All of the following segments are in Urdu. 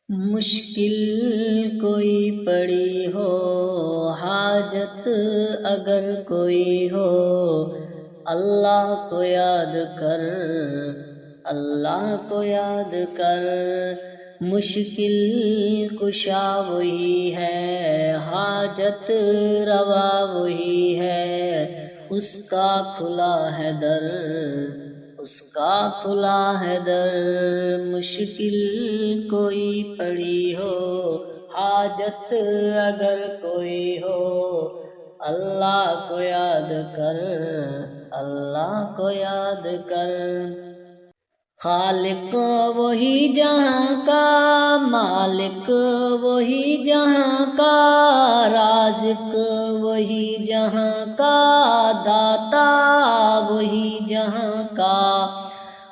مشکل کوئی پڑی ہو، حاجت اگر کوئی ہو، اللہ کو یاد کر، اللہ کو یاد کر۔ مشکل کشا وہی ہے، حاجت روا وہی ہے، اس کا کھلا ہے در، اس کا کھلا ہے در۔ مشکل کوئی پڑی ہو، حاجت اگر کوئی ہو، اللہ کو یاد کر، اللہ کو یاد کر۔ خالق وہی جہاں کا، مالک وہی جہاں کا، رازق وہی جہاں کا، داتا وہی جہاں کا۔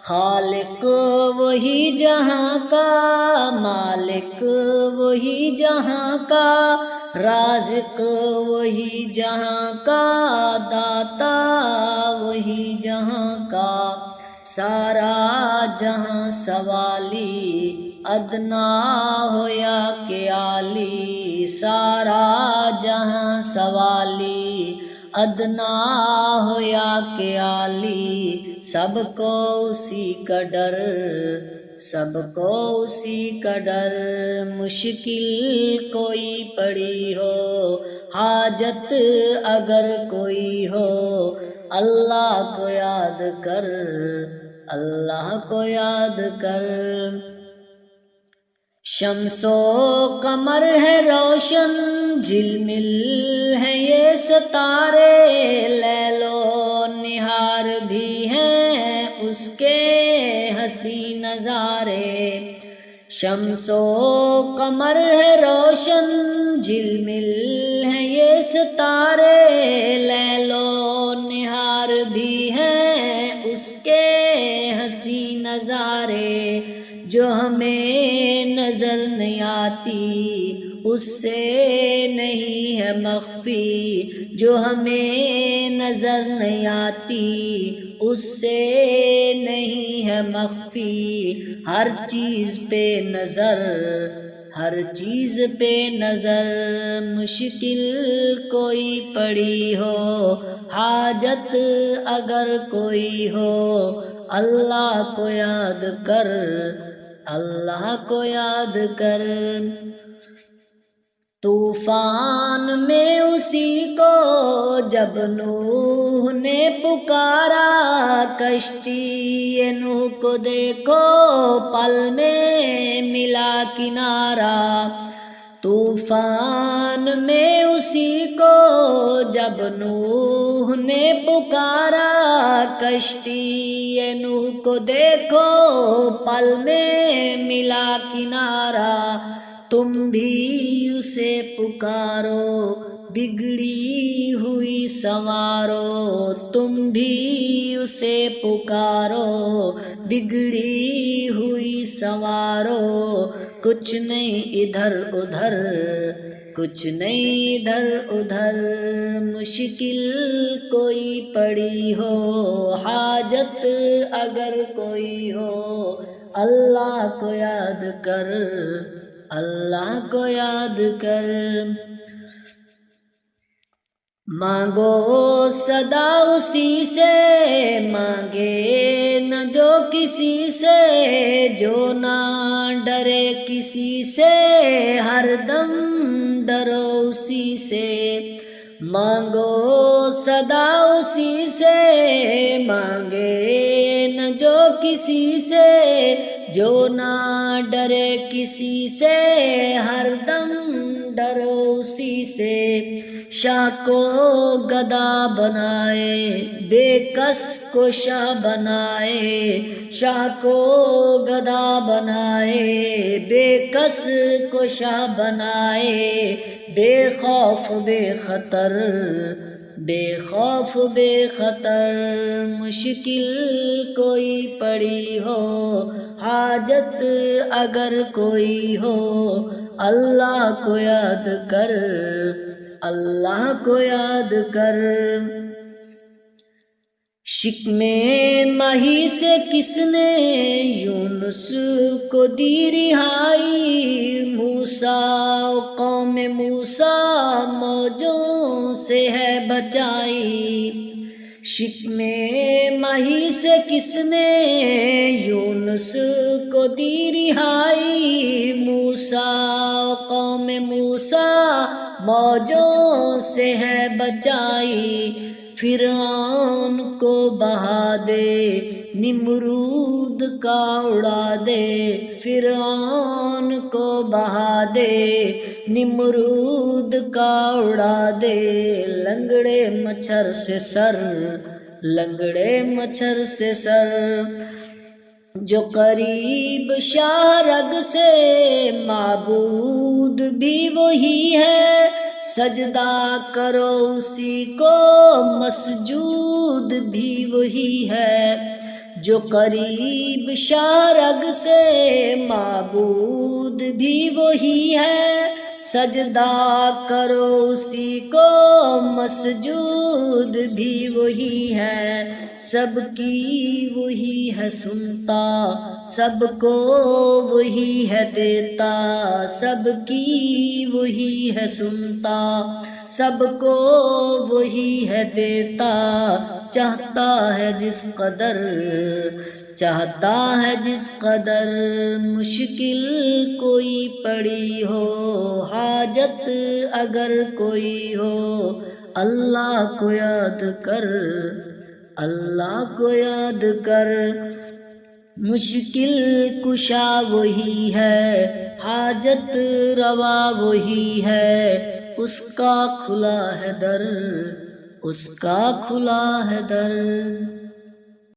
خالق وہی جہاں کا، مالک وہی جہاں کا، رازق وہی جہاں کا، داتا وہی جہاں کا۔ سارا جہاں سوالی، ادنا ہو یا کہ عالی، سارا جہاں سوالی، ادنا ہو یا کہ عالی، سب کو اسی کا ڈر، سب کو اسی کا ڈر۔ مشکل کوئی پڑی ہو، حاجت اگر کوئی ہو، اللہ کو یاد کر، اللہ کو یاد کر۔ شمس و قمر ہے روشن، جھلمل ہے یہ ستارے، لیل و نہار بھی ہیں اس کے حسین نظارے۔ شمس و قمر ہے روشن، جھلمل ہے یہ ستارے، لیل و نہار بھی ہیں اس کے حسین نظارے۔ جو ہمیں نظر نہیں آتی اس سے نہیں ہے مخفی، جو ہمیں نظر نہیں آتی اس سے نہیں ہے مخفی۔ ہر چیز پہ نظر، ہر چیز پہ نظر۔ مشکل کوئی پڑی ہو، حاجت اگر کوئی ہو، اللہ کو یاد کر، اللہ کو یاد کر۔ طوفان میں اسی کو جب نوح نے پکارا، کشتی نوح کو دیکھو پل میں ملا کنارہ۔ طوفان میں اسی کو جب نوح نے پکارا، کشتی نوح کو دیکھو پل میں ملا کنارہ۔ تم بھی اسے پکارو بگڑی ہوئی سنوارو، تم بھی اسے پکارو بگڑی ہوئی سنوارو۔ کچھ نہیں ادھر ادھر، کچھ نہیں ادھر ادھر۔ مشکل کوئی پڑی ہو، حاجت اگر کوئی ہو، اللہ کو یاد کر، اللہ کو یاد کر۔ مانگو صدا اسی سے، مانگے نہ جو کسی سے، جو نہ ڈرے کسی سے، ہر دم ڈرو اسی سے۔ مانگو صدا اسی سے، مانگے نہ جو کسی سے، جو نہ ڈرے کسی سے، ہر دم ڈرو اسی سے۔ شاہ کو گدا بنائے، بے کس کو شاہ بنائے، شاہ کو گدا بنائے، بے کس کو شاہ بنائے۔ بے خوف بے خطر، بے خوف بے خطر۔ مشکل کوئی پڑی ہو، حاجت اگر کوئی ہو، اللہ کو یاد کر، اللہ کو یاد کر۔ شکمے ماہی سے کس نے یونس کو دی رہائی، موسیٰ موجوں سے ہے بچائی، شکم ماہی سے کس نے یونس کو دی رہائی، موسیٰ قوم موسیٰ موجوں سے ہے بچائی، فرعون کو بہا دے نمرود کا اڑا دے، فرعون کو بہا دے نمرود کا اڑا دے، لنگڑے مچھر سے سر، لنگڑے مچھر سے سر، جو قریب شاہ رگ سے معبود بھی وہی ہے، سجدہ کرو اسی کو مسجود بھی وہی ہے، جو قریب شاہ رگ سے معبود بھی وہی ہے، سجدہ کرو اسی کو مسجود بھی وہی ہے، سب کی وہی ہے سنتا، سب کو وہی ہے دیتا، سب کی وہی ہے سنتا، سب کو وہی ہے دیتا، چاہتا ہے جس قدر، چاہتا ہے جس قدر، مشکل کوئی پڑی ہو، حاجت اگر کوئی ہو، اللہ کو یاد کر، اللہ کو یاد کر، مشکل کشا وہی ہے، حاجت روا وہی ہے، اس کا کھلا ہے در، اس کا کھلا ہے در۔